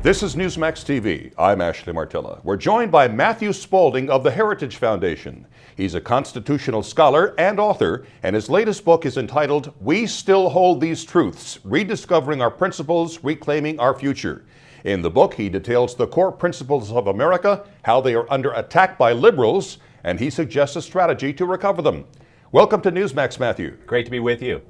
This is Newsmax TV. I'm Ashley Martilla. We're joined by Matthew Spaulding of the Heritage Foundation. He's a constitutional scholar and author, and his latest book is entitled We Still Hold These Truths: Rediscovering Our Principles, Reclaiming Our Future. In the book, he details the core principles of America, how they are under attack by liberals, and he suggests a strategy to recover them. Welcome to Newsmax, Matthew. Great to be with you.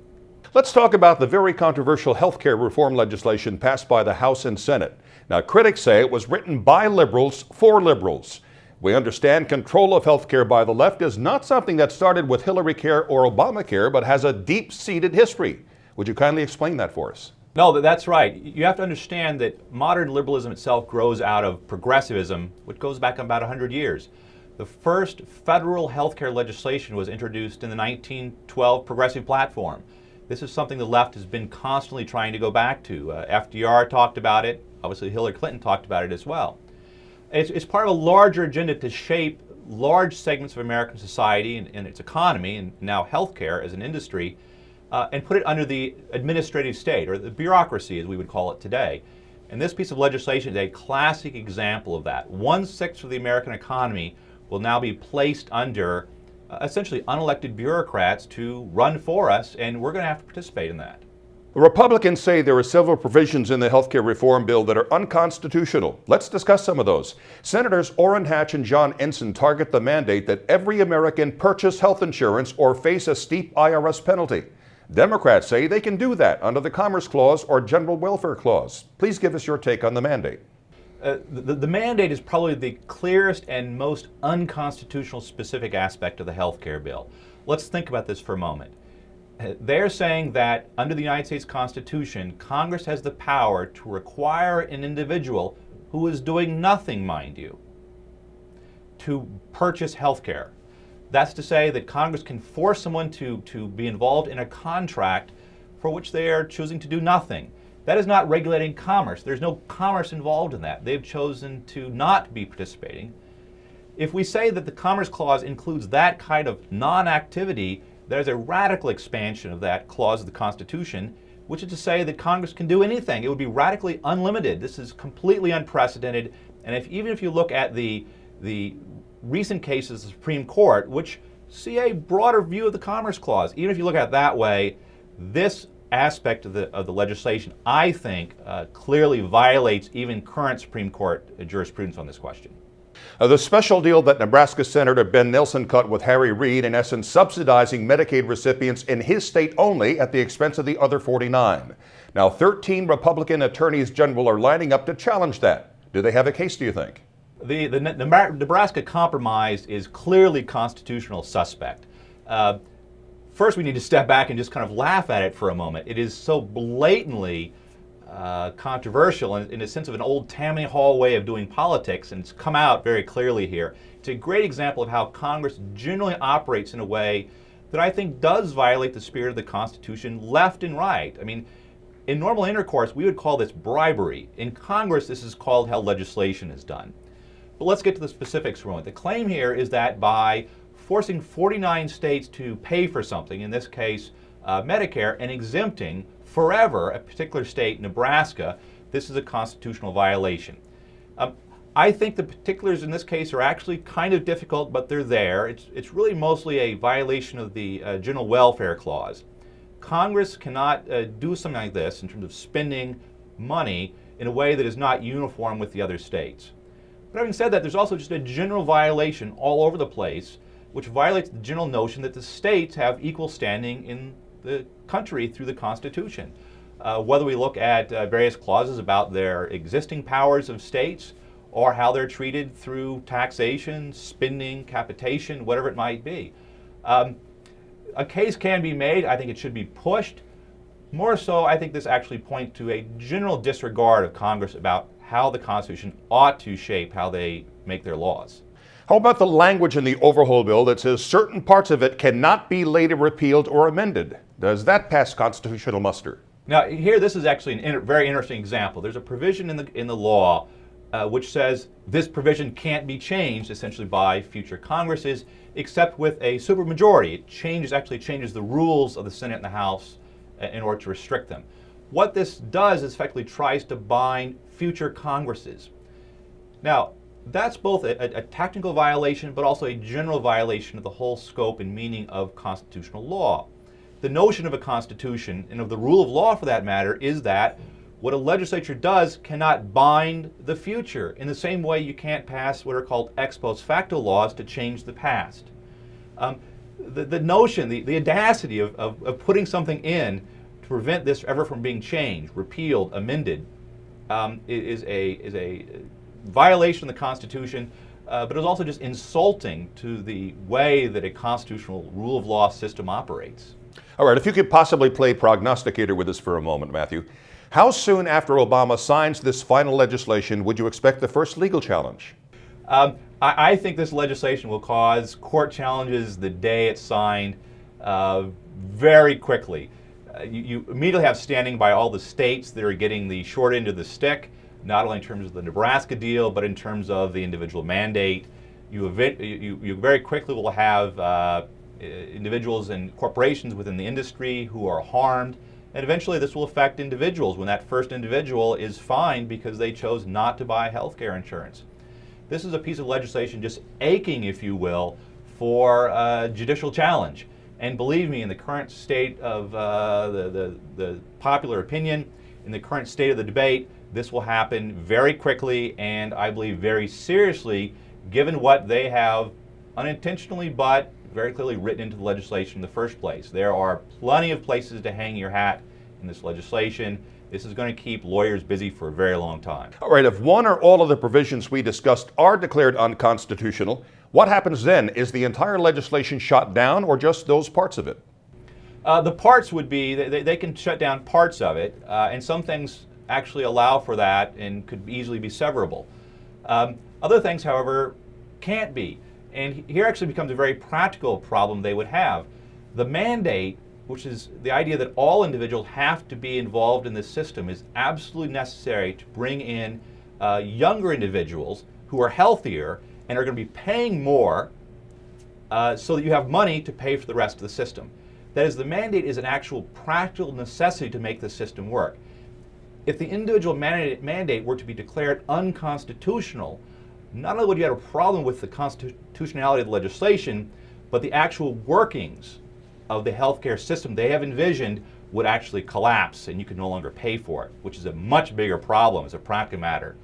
Let's talk about the very controversial healthcare reform legislation passed by the House and Senate. Now, critics say it was written by liberals for liberals. We understand control of healthcare by the left is not something that started with Hillary Care or Obamacare, but has a deep-seated history. Would you kindly explain that for us? No, that's right. You have to understand that modern liberalism itself grows out of progressivism, which goes back about 100 years. The first federal healthcare legislation was introduced in the 1912 Progressive Platform. This is something the left has been constantly trying to go back to. FDR talked about it. Obviously, Hillary Clinton talked about it as well. It's part of a larger agenda to shape large segments of American society and its economy, and now healthcare as an industry, and put it under the administrative state, or the bureaucracy as we would call it today. And this piece of legislation is a classic example of that. 1/6 of the American economy will now be placed under essentially unelected bureaucrats to run for us, and we're going to have to participate in that. The Republicans say there are several provisions in the healthcare reform bill that are unconstitutional. Let's discuss some of those. Senators Orrin Hatch and John Ensign target the mandate that every American purchase health insurance or face a steep IRS penalty. Democrats say they can do that under the Commerce Clause or General Welfare Clause. Please give us your take on the mandate. The mandate is probably the clearest and most unconstitutional specific aspect of the health care bill. Let's think about this for a moment. They're saying that under the United States Constitution, Congress has the power to require an individual who is doing nothing, mind you, to purchase health care. That's to say that Congress can force someone to be involved in a contract for which they are choosing to do nothing. That is not regulating commerce. There's no commerce involved in that. They've chosen to not be participating. If we say that the Commerce Clause includes that kind of non-activity, there's a radical expansion of that clause of the Constitution, which is to say that Congress can do anything. It would be radically unlimited. This is completely unprecedented. And even if you look at the recent cases of the Supreme Court, which see a broader view of the Commerce Clause, even if you look at it that way, this aspect of the legislation, I think, clearly violates even current Supreme Court jurisprudence on this question. The special deal that Nebraska Senator Ben Nelson cut with Harry Reid, in essence subsidizing Medicaid recipients in his state only at the expense of the other 49. Now, 13 Republican attorneys general are lining up to challenge that. Do they have a case, do you think? The Nebraska Compromise is clearly constitutional suspect. First, we need to step back and just kind of laugh at it for a moment. It is so blatantly controversial in a sense of an old Tammany Hall way of doing politics, and it's come out very clearly here. It's a great example of how Congress generally operates in a way that I think does violate the spirit of the Constitution, left and right. I mean, in normal intercourse, we would call this bribery. In Congress, this is called how legislation is done. But let's get to the specifics for a moment. The claim here is that by forcing 49 states to pay for something, in this case Medicare, and exempting forever a particular state, Nebraska, this is a constitutional violation. I think the particulars in this case are actually kind of difficult, but they're there. It's really mostly a violation of the General Welfare Clause. Congress cannot do something like this in terms of spending money in a way that is not uniform with the other states. But having said that, there's also just a general violation all over the place, which violates the general notion that the states have equal standing in the country through the Constitution. Whether we look at various clauses about their existing powers of states or how they're treated through taxation, spending, capitation, whatever it might be. A case can be made. I think it should be pushed. More so, I think this actually points to a general disregard of Congress about how the Constitution ought to shape how they make their laws. How about the language in the overhaul bill that says certain parts of it cannot be later repealed or amended? Does that pass constitutional muster? Now, here, this is actually a very interesting example. There's a provision in the law which says this provision can't be changed essentially by future Congresses except with a supermajority. It actually changes the rules of the Senate and the House in order to restrict them. what this does is effectively tries to bind future Congresses. Now, that's both a technical violation, but also a general violation of the whole scope and meaning of constitutional law. The notion of a constitution, and of the rule of law for that matter, is that what a legislature does cannot bind the future, in the same way you can't pass what are called ex post facto laws to change the past. The notion, the audacity of putting something in to prevent this ever from being changed, repealed, amended, is a violation of the Constitution, but is also just insulting to the way that a constitutional rule of law system operates. All right, if you could possibly play prognosticator with us for a moment, Matthew, how soon after Obama signs this final legislation would you expect the first legal challenge? I think this legislation will cause court challenges the day it's signed very quickly. You immediately have standing by all the states that are getting the short end of the stick, not only in terms of the Nebraska deal, but in terms of the individual mandate. You very quickly will have individuals and corporations within the industry who are harmed, and eventually this will affect individuals when that first individual is fined because they chose not to buy health care insurance. This is a piece of legislation just aching, if you will, for judicial challenge. And believe me, in the current state of the popular opinion, in the current state of the debate, this will happen very quickly and I believe very seriously, given what they have unintentionally but very clearly written into the legislation in the first place. There are plenty of places to hang your hat in this legislation. This is going to keep lawyers busy for a very long time. All right, if one or all of the provisions we discussed are declared unconstitutional, what happens then? Is the entire legislation shot down or just those parts of it? The parts would be, they can shut down parts of it, and some things actually allow for that and could easily be severable. Other things, however, can't be. And here actually becomes a very practical problem they would have. The mandate, which is the idea that all individuals have to be involved in this system, is absolutely necessary to bring in younger individuals who are healthier and are going to be paying more so that you have money to pay for the rest of the system. That is, the mandate is an actual practical necessity to make the system work. If the individual mandate were to be declared unconstitutional, not only would you have a problem with the constitutionality of the legislation, but the actual workings of the healthcare system they have envisioned would actually collapse and you could no longer pay for it, which is a much bigger problem as a practical matter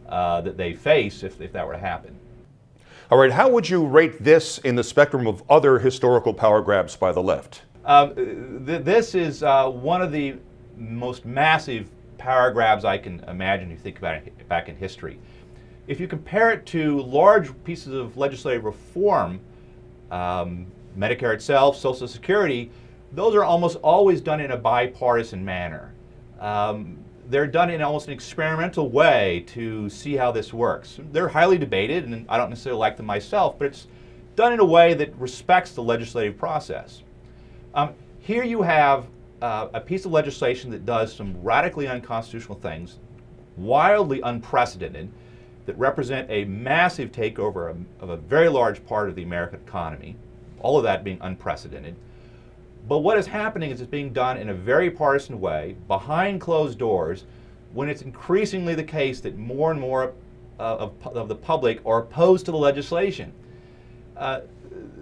that they face if that were to happen. All right, how would you rate this in the spectrum of other historical power grabs by the left? This is one of the most massive power grabs I can imagine if you think about it back in history. If you compare it to large pieces of legislative reform, Medicare itself, Social Security, those are almost always done in a bipartisan manner. They're done in almost an experimental way to see how this works. They're highly debated, and I don't necessarily like them myself, but it's done in a way that respects the legislative process. Here you have a piece of legislation that does some radically unconstitutional things, wildly unprecedented, that represent a massive takeover of a very large part of the American economy, all of that being unprecedented. But what is happening is it's being done in a very partisan way, behind closed doors, when it's increasingly the case that more and more of the public are opposed to the legislation.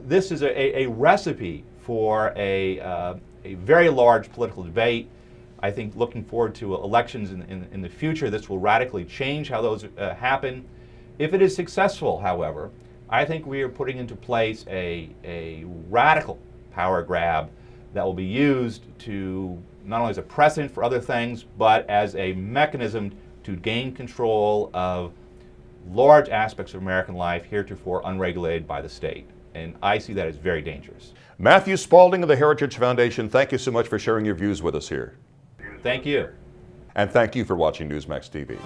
This is a recipe for a very large political debate. I think looking forward to elections in the future, this will radically change how those happen. If it is successful, however, I think we are putting into place a radical power grab that will be used to not only as a precedent for other things, but as a mechanism to gain control of large aspects of American life heretofore unregulated by the state. And I see that as very dangerous. Matthew Spaulding of the Heritage Foundation, thank you so much for sharing your views with us here. Thank you. And thank you for watching Newsmax TV.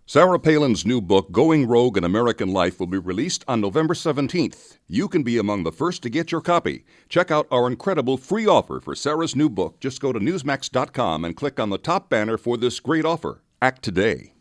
Sarah Palin's new book, Going Rogue in American Life, will be released on November 17th. You can be among the first to get your copy. Check out our incredible free offer for Sarah's new book. Just go to Newsmax.com and click on the top banner for this great offer. Act today.